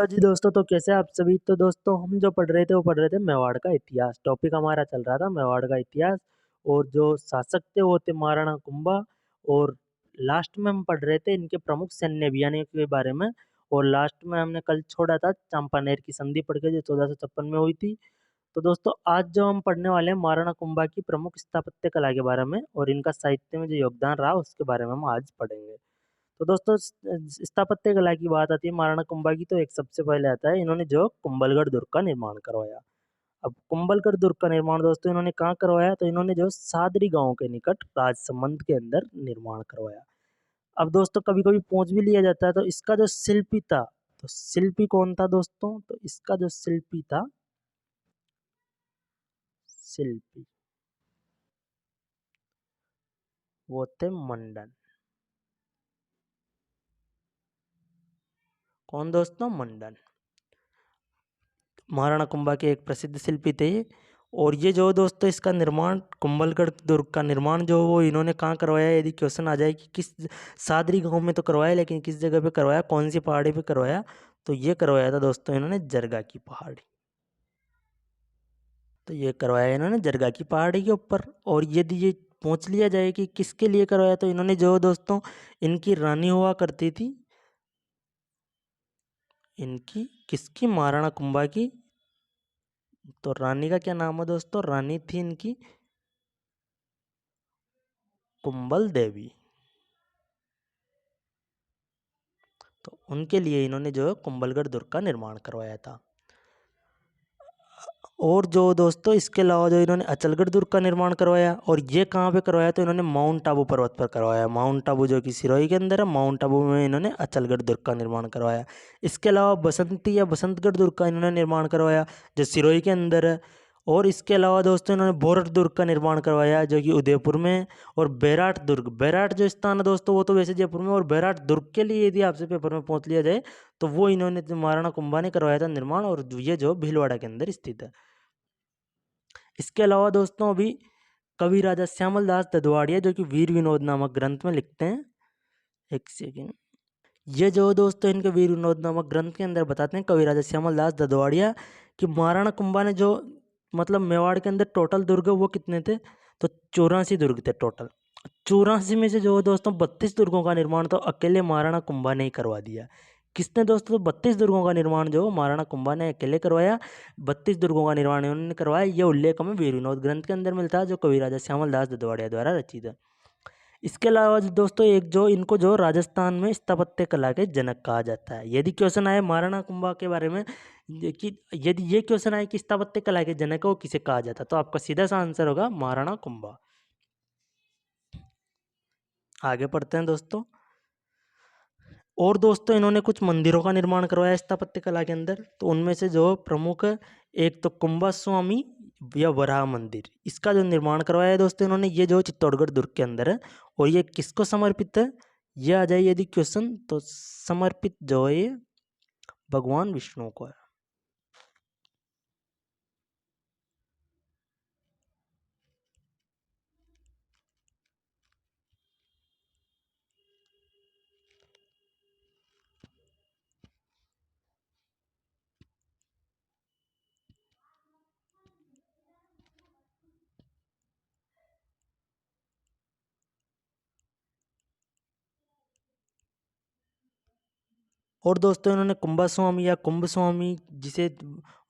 Hello जी दोस्तों, तो कैसे आप सभी। तो दोस्तों हम जो पढ़ रहे थे वो पढ़ रहे थे मेवाड़ का इतिहास। टॉपिक हमारा चल रहा था मेवाड़ का इतिहास। और जो शासक थे वो थे महाराणा कुंभा। और लास्ट में हम पढ़ रहे थे इनके प्रमुख सैन्य अभियानों के बारे में। और लास्ट में हमने कल छोड़ा था चंपानेर की संधि पढ़ के, जो 1456 में हुई थी। तो दोस्तों आज जो हम पढ़ने वाले हैं महाराणा कुंभा की प्रमुख स्थापत्य कला के बारे में और इनका साहित्य में जो योगदान रहा उसके बारे में हम आज पढ़ेंगे। तो दोस्तों स्थापत्य कला की बात आती है महाराणा कुंभा की, तो एक सबसे पहले आता है इन्होंने जो कुंभलगढ़ दुर्ग का निर्माण करवाया। अब कुंभलगढ़ दुर्ग का निर्माण दोस्तों इन्होंने कहाँ करवाया, तो इन्होंने जो सादरी गांव के निकट राजसमंद के अंदर निर्माण करवाया। अब दोस्तों कभी कभी पूछ भी लिया जाता है, तो इसका जो शिल्पी था, तो शिल्पी कौन था दोस्तों, तो इसका जो शिल्पी था, शिल्पी वो थे मंडन। कौन दोस्तों, मंडन। महाराणा कुंभा के एक प्रसिद्ध शिल्पी थे ये। और ये जो दोस्तों इसका निर्माण कुंभलगढ़ दुर्ग का निर्माण जो वो इन्होंने कहाँ करवाया, यदि क्वेश्चन आ जाए कि किस सादरी गांव में तो करवाया, लेकिन किस जगह पे करवाया, कौन सी पहाड़ी पे करवाया, तो ये करवाया था दोस्तों इन्होंने जरगा की पहाड़ी। तो ये करवाया इन्होंने जरगा की पहाड़ी के ऊपर। और यदि ये पूछ लिया जाए कि किसके लिए करवाया, तो इन्होंने जो दोस्तों इनकी रानी हुआ करती थी, इनकी किसकी, महाराणा कुंभा की। तो रानी का क्या नाम है दोस्तों, रानी थी इनकी कुंभल देवी। तो उनके लिए इन्होंने जो है कुंभलगढ़ दुर्ग का निर्माण करवाया था। और जो दोस्तों इसके अलावा जो इन्होंने अचलगढ़ दुर्ग का निर्माण करवाया, और ये कहाँ पे करवाया, तो इन्होंने माउंट आबू पर्वत पर करवाया। माउंट आबू जो कि सिरोही के अंदर है, माउंट आबू में इन्होंने अचलगढ़ दुर्ग का निर्माण करवाया। इसके अलावा बसंती या बसंतगढ़ दुर्ग का इन्होंने निर्माण करवाया, जो सिरोही के अंदर है। और इसके अलावा दोस्तों इन्होंने बोरठ दुर्ग का निर्माण करवाया, जो कि उदयपुर में है। और बैराट दुर्ग, बैराट जो स्थान है दोस्तों वो तो वैसे जयपुर में, और बैराट दुर्ग के लिए यदि आपसे पेपर में पूछ लिया जाए, तो वो इन्होंने महाराणा कुंभा ने करवाया था निर्माण, और ये जो भीलवाड़ा के अंदर स्थित है। इसके अलावा दोस्तों अभी कवि राजा श्यामल दास ददवाड़िया जो कि वीर विनोद नामक ग्रंथ में लिखते हैं, एक सेकेंड। ये जो दोस्तों इनके वीर विनोद नामक ग्रंथ के अंदर बताते हैं कवि राजा श्यामल दास ददवाड़िया कि महाराणा कुंभा ने जो मतलब मेवाड़ के अंदर टोटल दुर्ग वो कितने थे, तो 84 दुर्ग थे टोटल। 84 में से जो दोस्तों 32 दुर्गों का निर्माण तो अकेले महाराणा कुंभा ने ही करवा दिया। किसने दोस्तों, तो 32 दुर्गों का निर्माण जो महाराणा कुंभा ने अकेले करवाया। 32 दुर्गों का निर्माण उन्होंने करवाया। यह उल्लेख हमें वीर विनोद ग्रंथ के अंदर मिलता है, जो कवि राजा श्यामल दास ददवाड़िया द्वारा रचित है। इसके अलावा दोस्तों एक जो इनको जो राजस्थान में स्थापत्य कला के जनक कहा जाता है। यदि क्वेश्चन आए महाराणा कुंभा के बारे में कि यदि ये क्वेश्चन आए कि स्थापत्य कला के जनक वो किसे कहा जाता है, तो आपका सीधा सा आंसर होगा महाराणा कुंभा। आगे पढ़ते हैं दोस्तों। और दोस्तों इन्होंने कुछ मंदिरों का निर्माण करवाया स्थापत्य कला के अंदर। तो उनमें से जो प्रमुख है, एक तो कुंभा स्वामी या वराह मंदिर, इसका जो निर्माण करवाया है दोस्तों इन्होंने, ये जो चित्तौड़गढ़ दुर्ग के अंदर है। और ये किसको समर्पित है, ये आ जाए यदि क्वेश्चन, तो समर्पित जो है ये भगवान विष्णु को है। और दोस्तों इन्होंने कुंभा स्वामी या कुंभ स्वामी, जिसे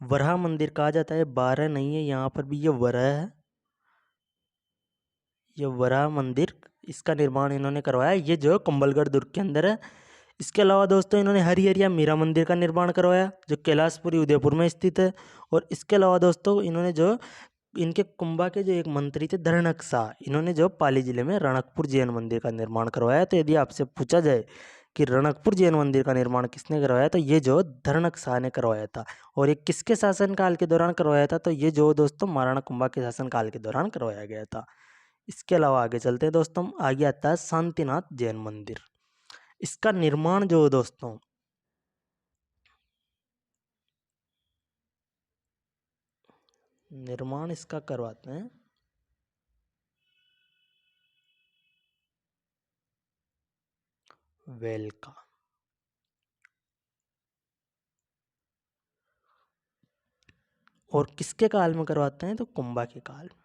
वराह मंदिर कहा जाता है, 12 नहीं है यहाँ पर भी, ये वराह है, ये वराह मंदिर, इसका निर्माण इन्होंने करवाया। ये जो है कुंभलगढ़ दुर्ग के अंदर है। इसके अलावा दोस्तों इन्होंने हरिहरिया मीरा मंदिर का निर्माण करवाया, जो कैलाशपुरी उदयपुर में स्थित है। और इसके अलावा दोस्तों इन्होंने जो इनके कुंभा के जो एक मंत्री थे धरणक शाह, इन्होंने जो पाली जिले में रणकपुर जैन मंदिर का निर्माण करवाया। तो यदि आपसे पूछा जाए कि रणकपुर जैन मंदिर का निर्माण किसने करवाया, तो ये जो धरणक शाह ने करवाया था। और ये किसके शासनकाल के दौरान करवाया था, तो ये जो दोस्तों महाराणा कुंभा के शासनकाल के दौरान करवाया गया था। इसके अलावा आगे चलते हैं दोस्तों, आगे आता है शांतिनाथ जैन मंदिर। इसका निर्माण जो दोस्तों निर्माण इसका करवाते हैं वेल का। और किसके काल में करवाते हैं, तो कुंभा के काल में।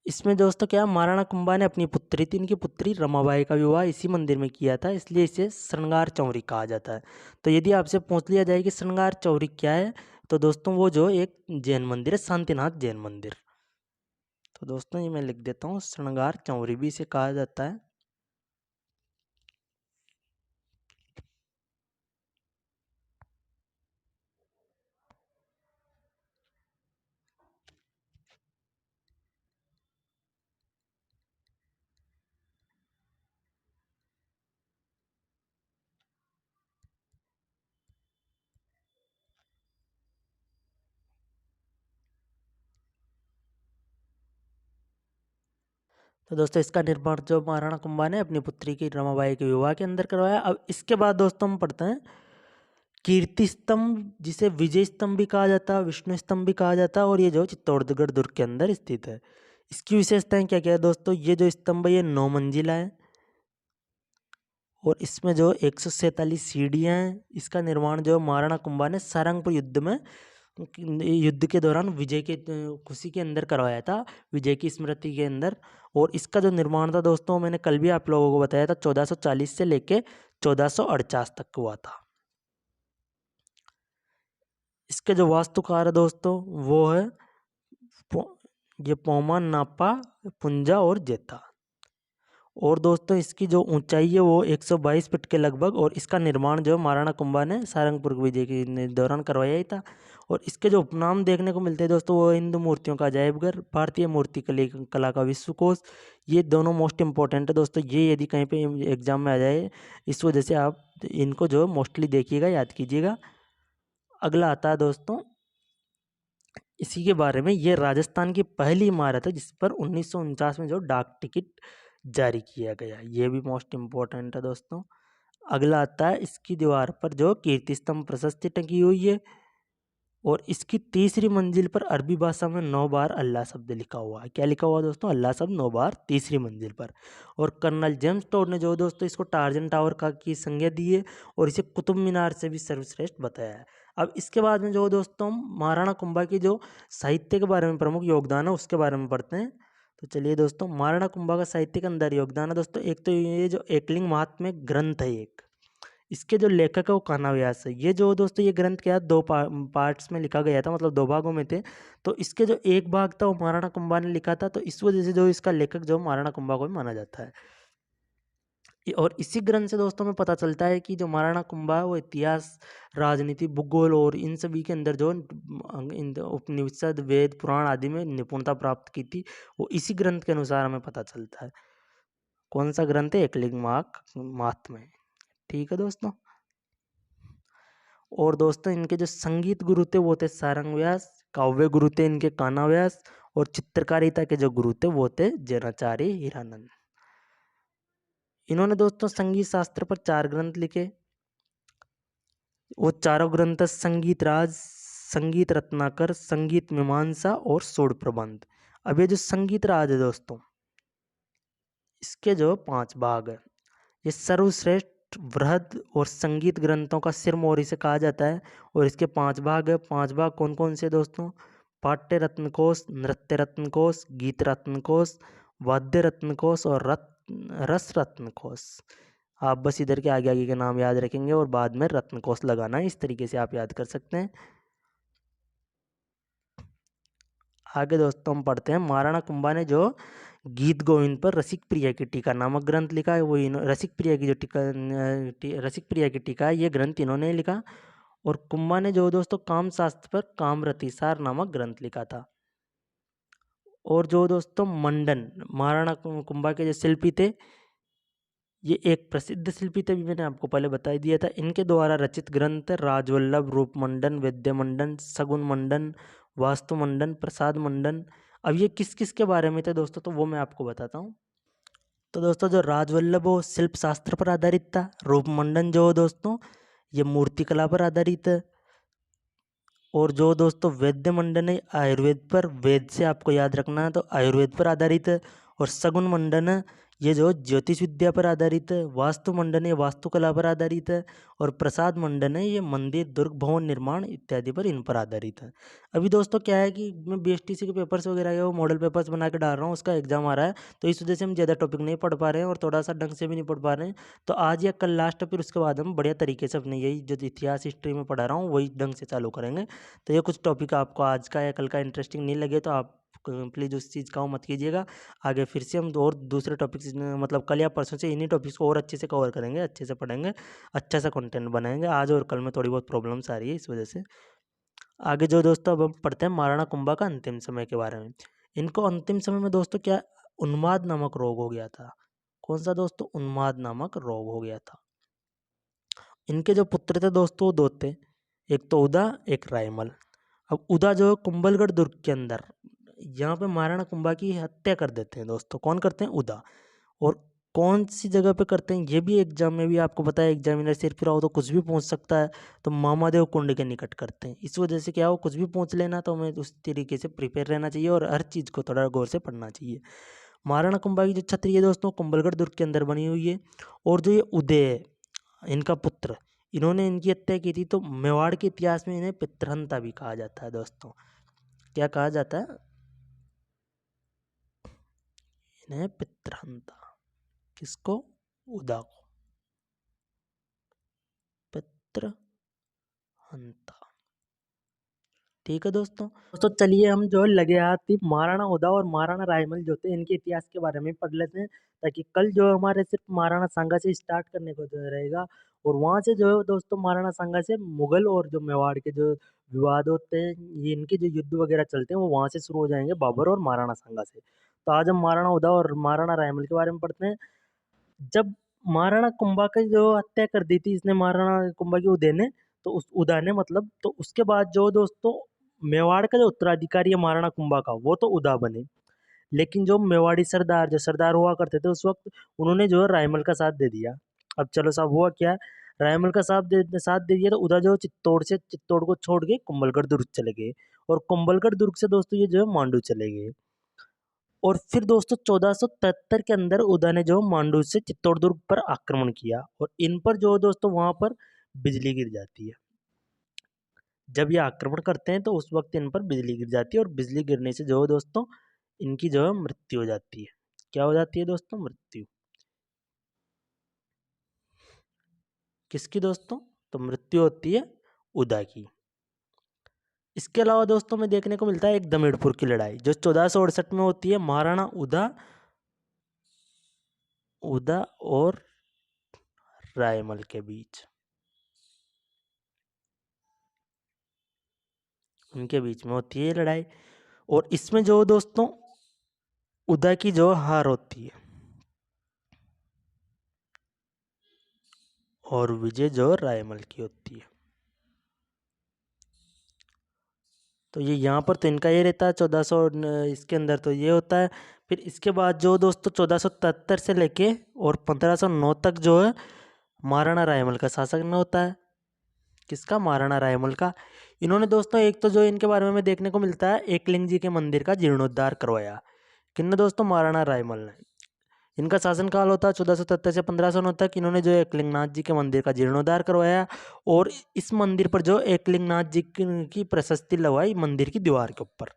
इसमें दोस्तों क्या, महाराणा कुंभा ने अपनी पुत्री थी, इनकी पुत्री रमाबाई का विवाह इसी मंदिर में किया था, इसलिए इसे श्रृंगार चौरी कहा जाता है। तो यदि आपसे पूछ लिया जाए कि श्रृंगार चौरी क्या है, तो दोस्तों वो जो एक जैन मंदिर है, शांतिनाथ जैन मंदिर। तो दोस्तों ये मैं लिख देता हूँ, श्रृंगार चौरी भी इसे कहा जाता है। तो दोस्तों इसका निर्माण जो महाराणा कुंभा ने अपनी पुत्री की रमाबाई के विवाह के अंदर करवाया। अब इसके बाद दोस्तों हम पढ़ते हैं कीर्ति स्तंभ, जिसे विजय स्तंभ भी कहा जाता है, विष्णु स्तंभ भी कहा जाता है, और ये जो चित्तौड़गढ़ दुर्ग के अंदर स्थित है। इसकी विशेषताएं क्या क्या है दोस्तों, ये जो स्तंभ है ये 9 मंजिला है, और इसमें जो 147 सीढ़ियाँ हैं। इसका निर्माण जो महाराणा कुंभा ने सारंगपुर युद्ध के दौरान विजय के खुशी के अंदर करवाया था, विजय की स्मृति के अंदर। और इसका जो निर्माण था दोस्तों, मैंने कल भी आप लोगों को बताया था, 1440 से लेके 1448 तक हुआ था। इसके जो वास्तुकार है दोस्तों, वो है ये पोमा, नापा, पुंजा और जेता। और दोस्तों इसकी जो ऊंचाई है वो 122 फीट के लगभग, और इसका निर्माण जो महाराणा कुंभा ने सारंगपुर विजय के दौरान करवाया ही था। और इसके जो उपनाम देखने को मिलते हैं दोस्तों, वो हिंदू मूर्तियों का अजायबघर, भारतीय मूर्ति कला का विश्वकोश। ये दोनों मोस्ट इंपॉर्टेंट है दोस्तों, ये यदि कहीं पे एग्जाम में आ जाए, इस वजह से आप इनको जो मोस्टली देखिएगा, याद कीजिएगा। अगला आता है दोस्तों इसी के बारे में, ये राजस्थान की पहली इमारत है जिस पर 1949 में जो डाक टिकट जारी किया गया, ये भी मोस्ट इम्पोर्टेंट है दोस्तों। अगला आता है इसकी दीवार पर जो कीर्ति स्तंभ प्रशस्ति टंगी हुई है, और इसकी तीसरी मंजिल पर अरबी भाषा में 9 बार अल्लाह शब्द लिखा हुआ है। क्या लिखा हुआ है दोस्तों, अल्लाह शब्द 9 बार तीसरी मंजिल पर। और कर्नल जेम्स टोड ने जो दोस्तों इसको टार्जन टावर का की संज्ञा दी है, और इसे कुतुब मीनार से भी सर्वश्रेष्ठ बताया है। अब इसके बाद में जो दोस्तों महाराणा कुंभा की जो साहित्य के बारे में प्रमुख योगदान है उसके बारे में पढ़ते हैं। तो चलिए दोस्तों, महाराणा कुंभा का साहित्य के अंदर योगदान है दोस्तों, एक तो ये जो एकलिंग महात्म्य ग्रंथ है एक, इसके जो लेखक है वो कान्हा व्यास है। ये जो दोस्तों ये ग्रंथ क्या दो पार्ट्स में लिखा गया था, मतलब 2 भागों में थे। तो इसके जो एक भाग था वो महाराणा कुंभा ने लिखा था, तो इस वजह से जो इसका लेखक जो महाराणा कुंभा को भी माना जाता है। और इसी ग्रंथ से दोस्तों में पता चलता है कि जो महाराणा कुंभा है वो इतिहास, राजनीति, भूगोल और इन सभी के अंदर जो उपनिषद, वेद, पुराण आदि में निपुणता प्राप्त की थी, वो इसी ग्रंथ के अनुसार हमें पता चलता है। कौन सा ग्रंथ है, एकलिंग महात्म्य। ठीक है दोस्तों। और दोस्तों इनके जो संगीत गुरु थे वो थे सारंग व्यास, काव्य गुरु थे इनके कान्हा व्यास, और चित्रकारिता के जो गुरु थे वो थे जैनाचार्य हीरानंद। इन्होंने दोस्तों संगीत शास्त्र पर 4 ग्रंथ लिखे। वो चारों ग्रंथ संगीत राज, संगीत रत्नाकर, संगीत मीमांसा और सूड प्रबंध। अब ये जो संगीत राज है दोस्तों, इसके जो 5 भाग है, ये सर्वश्रेष्ठ वृहद और संगीत ग्रंथों का सिरमौर इसे कहा जाता है। और इसके 5 भाग है। 5 भाग कौन कौन से दोस्तों, पाट्य रत्न कोश, नृत्य रत्न कोश, गीत रत्न कोश, वाद्य रत्न कोश और रस रत्न कोश। आप बस इधर के आगे आगे के नाम याद रखेंगे और बाद में रत्न कोश लगाना है, इस तरीके से आप याद कर सकते हैं। आगे दोस्तों हम पढ़ते हैं, महाराणा कुंभा ने जो गीत गोविंद पर रसिक प्रिया की टीका नामक ग्रंथ लिखा है, वो रसिक प्रिया की जो रसिक प्रिया की टीका है, ये ग्रंथ इन्होंने लिखा। और कुंभा ने जो दोस्तों काम शास्त्र पर कामरतिसार नामक ग्रंथ लिखा था। और जो दोस्तों मंडन, महाराणा कुंभा के जो शिल्पी थे, ये एक प्रसिद्ध शिल्पी थे, भी मैंने आपको पहले बता ही दिया था। इनके द्वारा रचित ग्रंथ राजवल्लभ, रूप मंडन, विद्या मंडन, सगुन मंडन, वास्तु मंडन, प्रसाद मंडन। अब ये किस किस के बारे में थे दोस्तों, तो वो मैं आपको बताता हूँ। तो दोस्तों जो राजवल्लभ वो शिल्प शास्त्र पर आधारित था, रूप मंडन जो दोस्तों ये मूर्ति कला पर आधारित है, और जो दोस्तों वैद्य मंडन है आयुर्वेद पर, वेद से आपको याद रखना है तो आयुर्वेद पर आधारित है। और शगुन मंडन है, ये जो ज्योतिष विद्या पर आधारित है। वास्तु मंडन ये वास्तुकला पर आधारित है। और प्रसाद मंडन है, ये मंदिर, दुर्ग, भवन निर्माण इत्यादि पर इन पर आधारित है। अभी दोस्तों क्या है कि मैं बीएसटीसी के पेपर्स वगैरह है वो मॉडल पेपर्स बना के डाल रहा हूँ, उसका एग्जाम आ रहा है, तो इस वजह से हम ज़्यादा टॉपिक नहीं पढ़ पा रहे हैं और थोड़ा सा ढंग से भी नहीं पढ़ पा रहे हैं। तो आज या कल लास्ट, फिर उसके बाद हम बढ़िया तरीके से अपने यही जो इतिहास हिस्ट्री में पढ़ा रहा हूँ वही ढंग से चालू करेंगे। तो ये कुछ टॉपिक आपको आज का या कल का इंटरेस्टिंग नहीं लगे तो आप प्लीज़ उस चीज़ का वो मत कीजिएगा। आगे फिर से हम और दूसरे टॉपिक्स मतलब कल या परसों से इन्हीं टॉपिक्स को और अच्छे से कवर करेंगे, अच्छे से पढ़ेंगे, अच्छा सा कंटेंट बनाएंगे। आज और कल में थोड़ी बहुत प्रॉब्लम्स आ रही है इस वजह से। आगे जो दोस्तों अब हम पढ़ते हैं महाराणा कुंभा का अंतिम समय के बारे में। इनको अंतिम समय में दोस्तों क्या उन्माद नामक रोग हो गया था। कौन सा दोस्तों? उन्माद नामक रोग हो गया था। इनके जो पुत्र थे दोस्तों वो दो थे, एक तो उदा, एक रायमल। अब उदा जो है कुंभलगढ़ दुर्ग के अंदर, यहाँ पे महाराणा कुंभा की हत्या कर देते हैं दोस्तों। कौन करते हैं? उदा। और कौन सी जगह पे करते हैं ये भी एग्जाम में भी आपको पता है, एग्जामिनर सिर फिर आओ तो कुछ भी पूछ सकता है। तो मामादेव कुंड के निकट करते हैं। इस वजह से क्या हो, कुछ भी पूछ लेना, तो हमें उस तरीके से प्रिपेयर रहना चाहिए और हर चीज़ को थोड़ा गौर से पढ़ना चाहिए। महाराणा कुंभा की जो छतरी है दोस्तों कुंभलगढ़ दुर्ग के अंदर बनी हुई है। और जो ये उदय है, इनका पुत्र, इन्होंने इनकी हत्या की थी। तो मेवाड़ के इतिहास में इन्हें पितृहंता भी कहा जाता है दोस्तों। क्या कहा जाता है? इन्हें पितृहंता। किसको? उदा को पितृहंता। ठीक है दोस्तों चलिए हम जो है लगे हाथ ही महाराणा उदा और महाराणा रायमल जो थे इनके इतिहास के बारे में पढ़ लेते हैं, ताकि कल जो है हमारे सिर्फ महाराणा सांगा से स्टार्ट करने को जो रहेगा। और वहाँ से जो है दोस्तों महाराणा सांगा से मुगल और जो मेवाड़ के जो विवाद होते हैं, ये इनके जो युद्ध वगैरह चलते हैं वो वहाँ से शुरू हो जाएंगे, बाबर और महाराणा सांगा से। तो आज हम महाराणा उदा और महाराणा रायमल के बारे में पढ़ते हैं। जब महाराणा कुंभा की जो हत्या कर दी थी इसने, महाराणा कुंभा की उदय ने, तो उस उदा ने मतलब, तो उसके बाद जो दोस्तों मेवाड़ का जो उत्तराधिकारी है महाराणा कुंभा का वो तो उदा बने। लेकिन जो मेवाड़ी सरदार, जो सरदार हुआ करते थे उस वक्त, उन्होंने जो है रायमल का साथ दे दिया। अब चलो साहब हुआ क्या, रायमल का साथ दे दिया, तो उदा जो चित्तौड़ को छोड़ के कुंभलगढ़ दुर्ग चले गए। और कुंभलगढ़ दुर्ग से दोस्तों ये जो है मांडू चले गए। और फिर दोस्तों 1473 के अंदर उदा ने जो मांडू से चित्तौड़ दुर्ग पर आक्रमण किया और इन पर जो दोस्तों वहां पर बिजली गिर जाती है। जब ये आक्रमण करते हैं तो उस वक्त इन पर बिजली गिर जाती है और बिजली गिरने से जो है दोस्तों इनकी जो है मृत्यु हो जाती है। क्या हो जाती है दोस्तों? मृत्यु। किसकी दोस्तों? तो मृत्यु होती है उदा की। इसके अलावा दोस्तों में देखने को मिलता है एक दमेड़पुर की लड़ाई जो 1468 में होती है महाराणा उदा उदा और रायमल के बीच। उनके बीच में होती है ये लड़ाई। और इसमें जो दोस्तों उदा की जो हार होती है और विजय जो रायमल की होती है। तो ये यहाँ पर तो इनका ये रहता है 1400, इसके अंदर तो ये होता है। फिर इसके बाद जो दोस्तों 1473 से लेके और 1509 तक जो है महाराणा रायमल का शासन होता है। किसका? महाराणा रायमल का। इन्होंने दोस्तों एक तो जो इनके बारे में हमें देखने को मिलता है एकलिंग जी के मंदिर का जीर्णोद्धार करवाया। किन्ने दोस्तों? महाराणा रायमल ने। इनका शासनकाल होता है 1477 से 1509 तक। इन्होंने जो एकलिंगनाथ जी के मंदिर का जीर्णोद्धार करवाया और इस मंदिर पर जो एकलिंगनाथ जी की प्रशस्ति लगवाई मंदिर की दीवार के ऊपर।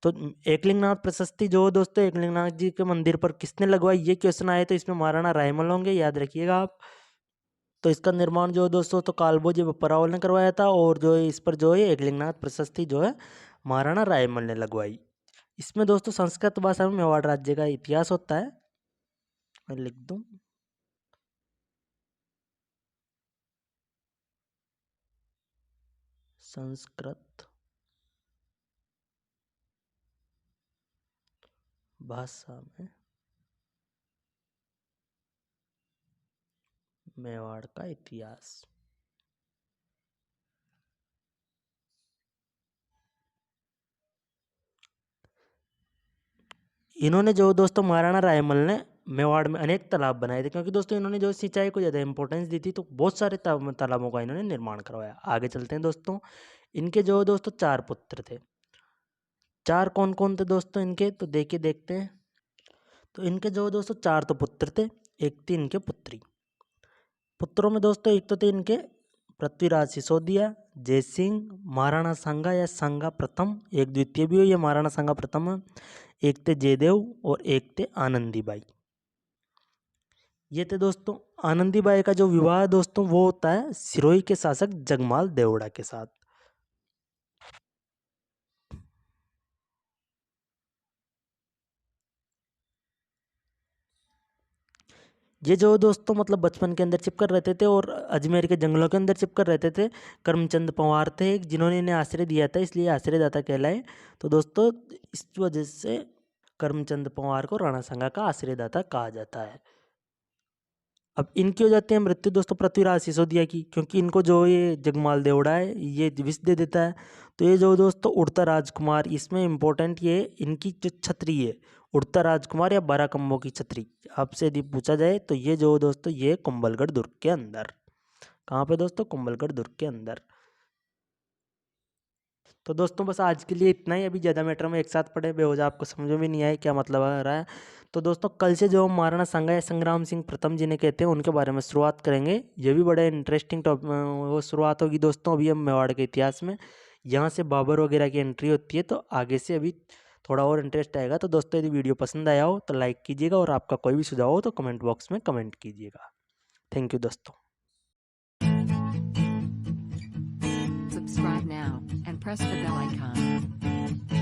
तो एकलिंगनाथ प्रशस्ति जो दोस्तों एकलिंगनाथ जी के मंदिर पर किसने लगवाई, ये क्वेश्चन आए तो इसमें महाराणा रायमल होंगे, याद रखिएगा आप। तो इसका निर्माण जो दोस्तों तो कालभोजी बप्परावल ने करवाया था और जो इस पर जो है एकलिंगनाथ प्रशस्ति जो है महाराणा रायमल ने लगवाई। इसमें दोस्तों संस्कृत भाषा में मेवाड़ राज्य का इतिहास होता है। मैं लिख दूं संस्कृत भाषा में मेवाड़ का इतिहास। इन्होंने जो दोस्तों महाराणा रायमल ने मेवाड़ में अनेक तालाब बनाए थे, क्योंकि दोस्तों इन्होंने जो सिंचाई को ज़्यादा इंपॉर्टेंस दी थी, तो बहुत सारे तालाबों का इन्होंने निर्माण करवाया। आगे चलते हैं दोस्तों। इनके जो दोस्तों 4 पुत्र थे। 4 कौन कौन थे दोस्तों इनके? तो देखिए देखते हैं। तो इनके जो दोस्तों 4 तो पुत्र थे, एक थी इनके पुत्री। पुत्रों में दोस्तों एक तो थे इनके पृथ्वीराज सिसोदिया, जयसिंह, महाराणा सांगा या सांगा प्रथम, एक द्वितीय भी हो, ये महाराणा सांगा प्रथम है। एक थे जयदेव और एक थे आनंदीबाई। ये थे दोस्तों। आनंदीबाई का जो विवाह दोस्तों वो होता है सिरोही के शासक जगमाल देवड़ा के साथ। ये जो दोस्तों मतलब बचपन के अंदर चिपकर रहते थे और अजमेर के जंगलों के अंदर चिपकर रहते थे। करमचंद पंवार थे जिन्होंने इन्हें आश्रय दिया था, इसलिए आश्रयदाता कहलाए। तो दोस्तों इस वजह से करमचंद पंवार को राणा सांगा का आश्रयदाता कहा जाता है। अब इनकी हो जाती है मृत्यु दोस्तों पृथ्वीराज सिसोदिया की, क्योंकि इनको जो ये जगमाल देवड़ा है ये विष दे देता है। तो ये जो दोस्तों उड़ता राजकुमार, इसमें इम्पोर्टेंट ये इनकी जो छतरी है उड़ता राजकुमार या 12 खंभों की छतरी, आपसे यदि पूछा जाए तो ये जो दोस्तों ये कुंभलगढ़ दुर्ग के अंदर। कहाँ पे दोस्तों? कुंभलगढ़ दुर्ग के अंदर। तो दोस्तों बस आज के लिए इतना ही। अभी ज़्यादा मैटर में एक साथ पढ़े बेवजह आपको समझ में भी नहीं आया क्या मतलब आ रहा है। तो दोस्तों कल से जो हम महाराणा सांगा या संग्राम सिंह प्रथम जिन्हें कहते हैं उनके बारे में शुरुआत करेंगे। ये भी बड़े इंटरेस्टिंग टॉपिक वो शुरुआत होगी दोस्तों। अभी हम मेवाड़ के इतिहास में यहाँ से बाबर वगैरह की एंट्री होती है, तो आगे से अभी थोड़ा और इंटरेस्ट आएगा। तो दोस्तों यदि वीडियो पसंद आया हो तो लाइक कीजिएगा और आपका कोई भी सुझाव हो तो कमेंट बॉक्स में कमेंट कीजिएगा। थैंक यू दोस्तों। Subscribe now and press the bell icon.